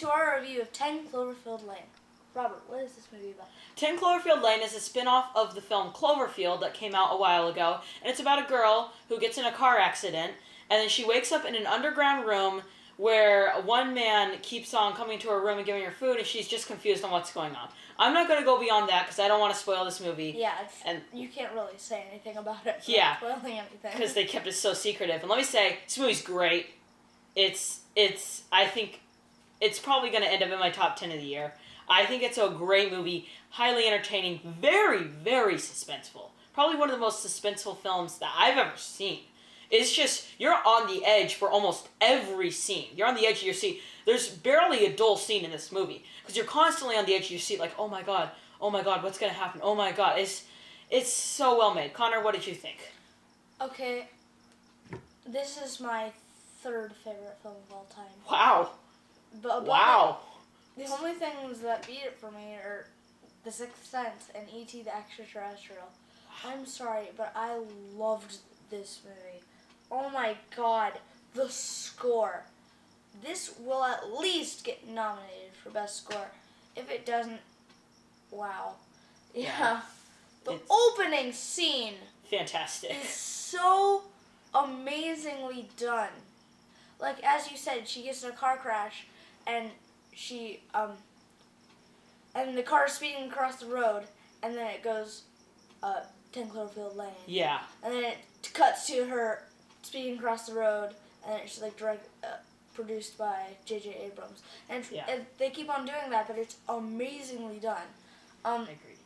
to our review of 10 Cloverfield Lane. Robert, what is this movie about? 10 Cloverfield Lane is a spin-off of the film Cloverfield that came out a while ago, and it's about a girl who gets in a car accident, and then she wakes up in an underground room where one man keeps on coming to her room and giving her food, and she's just confused on what's going on. I'm not going to go beyond that because I don't want to spoil this movie. Yeah, and you can't really say anything about it. Yeah, spoiling anything. Because they kept it so secretive. And let me say, this movie's great. I think it's probably going to end up in my top 10 of the year. I think it's a great movie, highly entertaining, very, very suspenseful. Probably one of the most suspenseful films that I've ever seen. It's just, you're on the edge for almost every scene. You're on the edge of your seat. There's barely a dull scene in this movie. Because you're constantly on the edge of your seat, like, oh my god, what's going to happen? Oh my god. It's so well made. Connor, what did you think? Okay, this is my third favorite film of all time. Wow. Wow. The only things that beat it for me are The Sixth Sense and E.T. the Extraterrestrial. I'm sorry, but I loved this movie. Oh my god, the score. This will at least get nominated for Best Score. If it doesn't, wow. Yeah. The opening scene. Fantastic. Is so amazingly done. Like, as you said, she gets in a car crash and and the car is speeding across the road, and then it goes 10 Cloverfield Lane. Yeah. And then it cuts to her speeding across the road, and it's like produced by J.J. Abrams. And they keep on doing that, but it's amazingly done. I agree.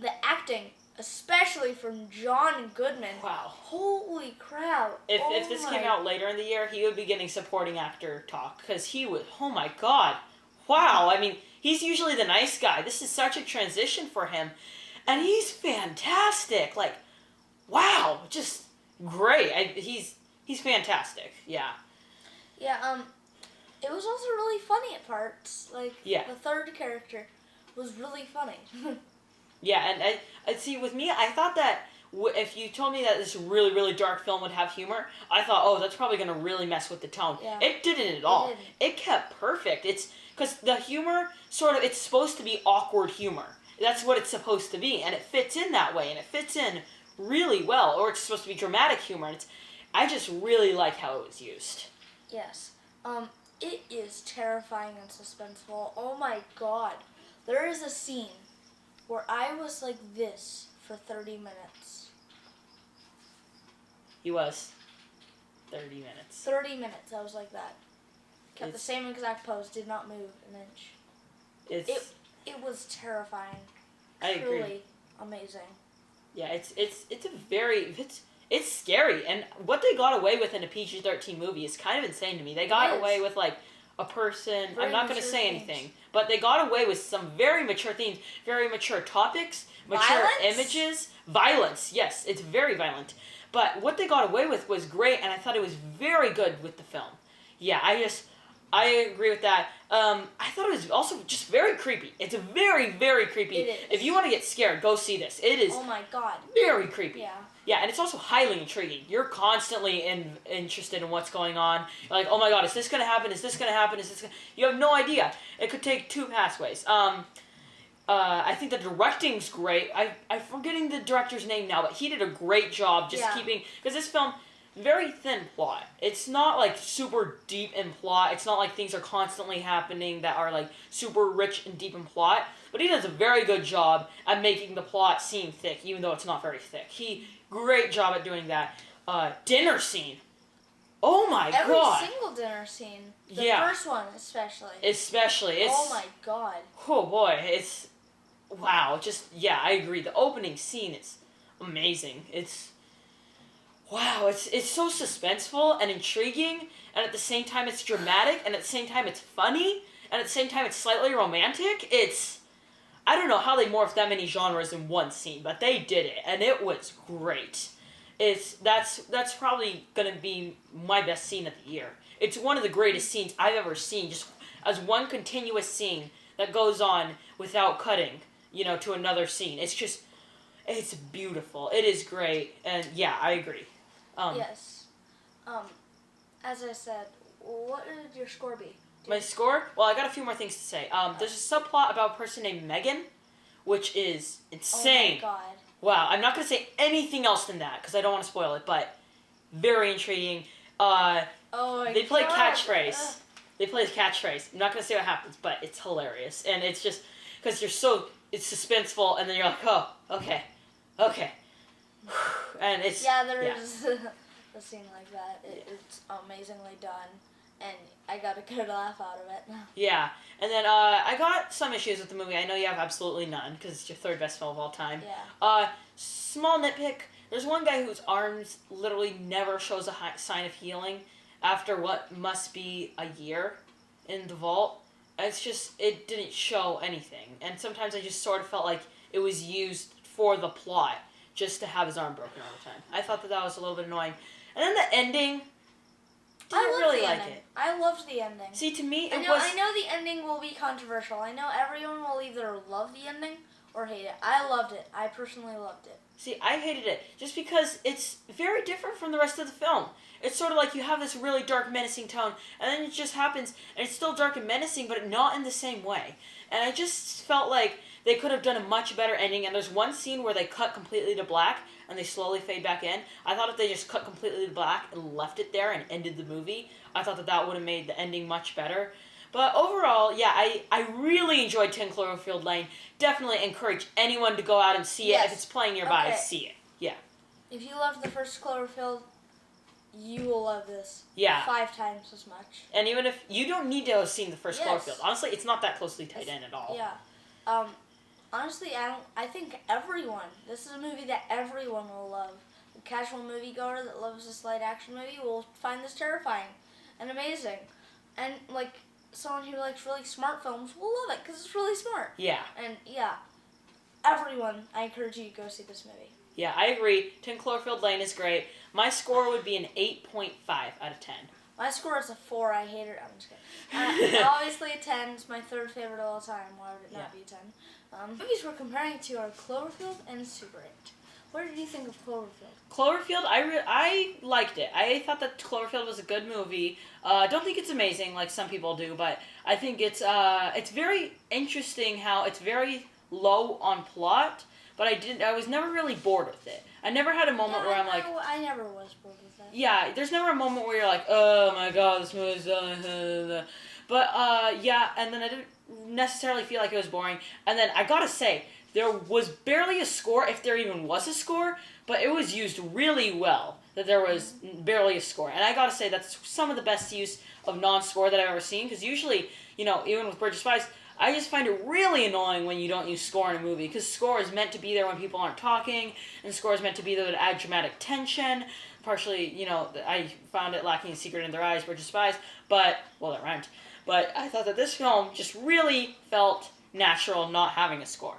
The acting, especially from John Goodman. Wow. Holy crap. If this came out later in the year, he would be getting supporting actor talk, because he would, oh my god. Wow. I mean, he's usually the nice guy. This is such a transition for him. And he's fantastic. Like, wow. Just great. He's fantastic. Yeah. Yeah, it was also really funny at parts. Like, the third character was really funny. Yeah, and I see, with me, I thought that if you told me that this really, really dark film would have humor, I thought, oh, that's probably going to really mess with the tone. Yeah. It didn't at all. It kept perfect. It's because the humor, it's supposed to be awkward humor. That's what it's supposed to be, and it fits in that way, and it fits in really well. Or it's supposed to be dramatic humor, and I just really like how it was used. Yes. It is terrifying and suspenseful. Oh my god. There is a scene where I was like this for 30 minutes. He was. 30 minutes. 30 minutes, I was like that. Kept the same exact pose, did not move an inch. It was terrifying. I agree. Truly amazing. Yeah, it's scary, and what they got away with in a PG-13 movie is kind of insane to me. They got away with, like, a person, I'm not going to say anything, but they got away with some very mature themes, very mature topics, mature images. Violence, yes, it's very violent. But what they got away with was great, and I thought it was very good with the film. Yeah, I agree with that. I thought it was also just very creepy. It's very, very creepy. It is. If you want to get scared, go see this. It is. Oh my god. Very creepy. Yeah. Yeah, and it's also highly intriguing. You're constantly interested in what's going on. You're like, oh my god, is this going to happen? Is this going to happen? You have no idea. It could take two pathways. I think the directing's great. I'm forgetting the director's name now, but he did a great job just keeping... Because this film, very thin plot. It's not, like, super deep in plot. It's not like things are constantly happening that are, like, super rich and deep in plot. But he does a very good job at making the plot seem thick, even though it's not very thick. Great job at doing that. Dinner scene. Oh my god. Every single dinner scene. The first one especially. Oh my god. Oh boy, wow, I agree. The opening scene is amazing. Wow, it's so suspenseful and intriguing, and at the same time it's dramatic, and at the same time it's funny, and at the same time it's slightly romantic. I don't know how they morphed that many genres in one scene, but they did it, and it was great. That's probably gonna be my best scene of the year. It's one of the greatest scenes I've ever seen, just as one continuous scene that goes on without cutting, to another scene. It's beautiful. It is great, and yeah, I agree. Yes. As I said, what would your score be? My score? Well, I got a few more things to say. There's a subplot about a person named Megan, which is insane. Oh my god. Wow, I'm not going to say anything else than that, because I don't want to spoil it, but very intriguing. They play catchphrase. They play the catchphrase. I'm not going to say what happens, but it's hilarious. And it's just, because it's suspenseful, and then you're like, oh, okay. And it's... Yeah, there is a scene like that. It's amazingly done, and I got a good laugh out of it. Yeah, and then I got some issues with the movie. I know you have absolutely none, because it's your third best film of all time. Yeah. Small nitpick. There's one guy whose arms literally never shows a sign of healing after what must be a year in the vault. It's just, it didn't show anything. And sometimes I just sort of felt like it was used for the plot, just to have his arm broken all the time. I thought that was a little bit annoying. And then the ending, didn't really like it. I loved the ending. See, to me, I know the ending will be controversial. I know everyone will either love the ending or hate it. I loved it. I personally loved it. See, I hated it just because it's very different from the rest of the film. It's sort of like you have this really dark, menacing tone, and then it just happens, and it's still dark and menacing, but not in the same way. And I just felt like they could have done a much better ending, and there's one scene where they cut completely to black, and they slowly fade back in. I thought if they just cut completely to black and left it there and ended the movie, I thought that would have made the ending much better. But overall, yeah, I really enjoyed 10 Cloverfield Lane. Definitely encourage anyone to go out and see it. If it's playing nearby, see it. Yeah. If you loved the first Cloverfield, you will love this. Yeah. 5 times as much. And even if you don't need to have seen the first Cloverfield. Honestly, it's not that closely tied in at all. Yeah. Honestly, I think everyone, this is a movie that everyone will love. A casual moviegoer that loves this light action movie will find this terrifying and amazing. And, like, someone who likes really smart films will love it because it's really smart. Yeah. And, yeah, everyone, I encourage you to go see this movie. Yeah, I agree. 10 Cloverfield Lane is great. My score would be an 8.5 out of 10. My score is a 4. I hate it. I'm just kidding. Obviously, a 10 is my third favorite of all time. Why would it not be a 10? Movies we're comparing to are Cloverfield and Super 8. What did you think of Cloverfield? Cloverfield, I liked it. I thought that Cloverfield was a good movie. Don't think it's amazing like some people do, but I think it's very interesting how it's very low on plot. But I was never really bored with it. I never had a moment where I'm like... I never was bored with it. Yeah, there's never a moment where you're like, oh my god, this movie's... But, yeah, and then I didn't necessarily feel like it was boring. And then, I gotta say, there was barely a score, if there even was a score, but it was used really well, that there was barely a score. And I gotta say, that's some of the best use of non-score that I've ever seen, because usually, even with Bridge of Spies, I just find it really annoying when you don't use score in a movie, because score is meant to be there when people aren't talking, and score is meant to be there to add dramatic tension. Partially, I found it lacking in Secret in Their Eyes, Bridge of Spies, but, well, that rhymed. But I thought that this film just really felt natural not having a score.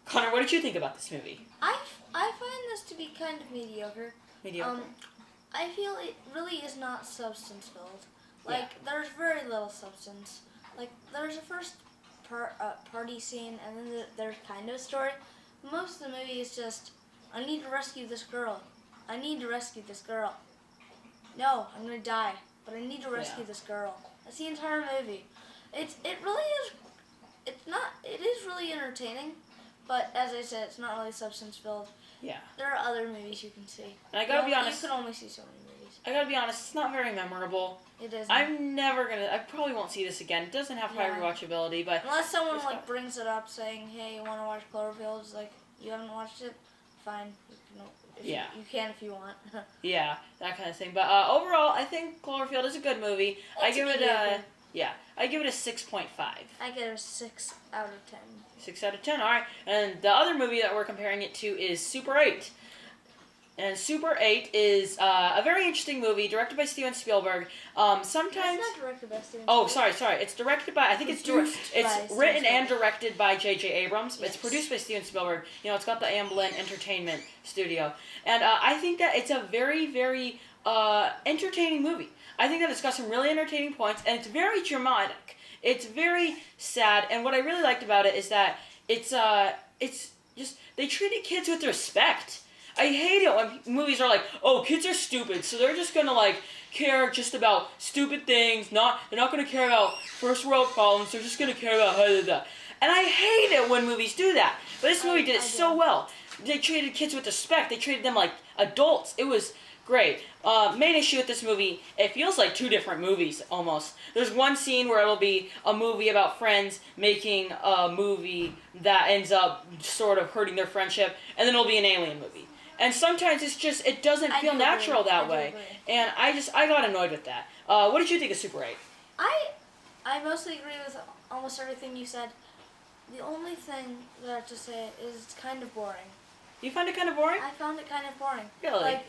Connor, what did you think about this movie? I find this to be kind of mediocre. Mediocre. I feel it really is not substance-filled. Like, there's very little substance. Like, there's a first party scene, and then there's kind of a story. Most of the movie is just, I need to rescue this girl. I need to rescue this girl. No, I'm gonna die, but I need to rescue this girl. That's the entire movie. It really is. It is really entertaining, but as I said, it's not really substance filled. Yeah. There are other movies you can see. And I gotta be honest. You can only see so many movies. I gotta be honest. It's not very memorable. It isn't. I probably won't see this again. It doesn't have high rewatchability, but unless someone brings it up saying, "Hey, you want to watch Cloverfield?" It's like, you haven't watched it, fine. You can if you want. Yeah, that kind of thing. But overall, I think Cloverfield is a good movie. I give it a 6.5. I give it a 6 out of 10. 6 out of 10. All right. And the other movie that we're comparing it to is Super 8. And Super 8 is a very interesting movie, directed by Steven Spielberg. Sometimes... It's not directed by Steven Spielberg. Oh, sorry. It's directed by... I think it's written and directed by J.J. Abrams. Yes. It's produced by Steven Spielberg. It's got the Amblin Entertainment Studio. And I think that it's a very, very entertaining movie. I think that it's got some really entertaining points, and it's very dramatic. It's very sad, and what I really liked about it is that it's just... They treated kids with respect. I hate it when movies are like, oh, kids are stupid, so they're just gonna like care just about stupid things. They're not gonna care about first world problems. They're just gonna care about da. And I hate it when movies do that. But this movie did it so well. They treated kids with respect. They treated them like adults. It was great. Main issue with this movie, it feels like two different movies almost. There's one scene where it'll be a movie about friends making a movie that ends up sort of hurting their friendship, and then it'll be an alien movie. And sometimes it's just, it doesn't feel natural that way. And I got annoyed with that. What did you think of Super 8? I mostly agree with almost everything you said. The only thing that I have to say is it's kind of boring. You find it kind of boring? I found it kind of boring. Really? Like,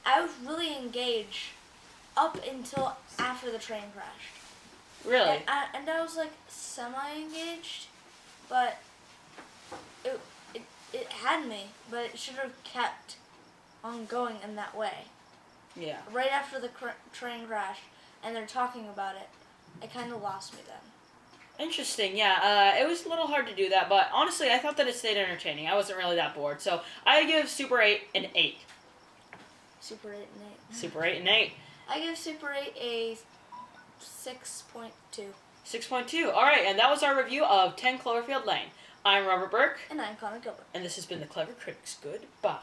I was really engaged up until after the train crashed. Really? And I was like semi-engaged, but it had me, but it should have kept on going in that way. Yeah. Right after the train crash, and they're talking about it, it kind of lost me then. Interesting, yeah. It was a little hard to do that, but honestly, I thought that it stayed entertaining. I wasn't really that bored, so I give Super 8 an 8. Super 8 and 8. Super 8 and 8. I give Super 8 a 6.2. 6.2. All right, and that was our review of 10 Cloverfield Lane. I'm Robert Burke. And I'm Connor Gilbert. And this has been the Clever Critics. Goodbye.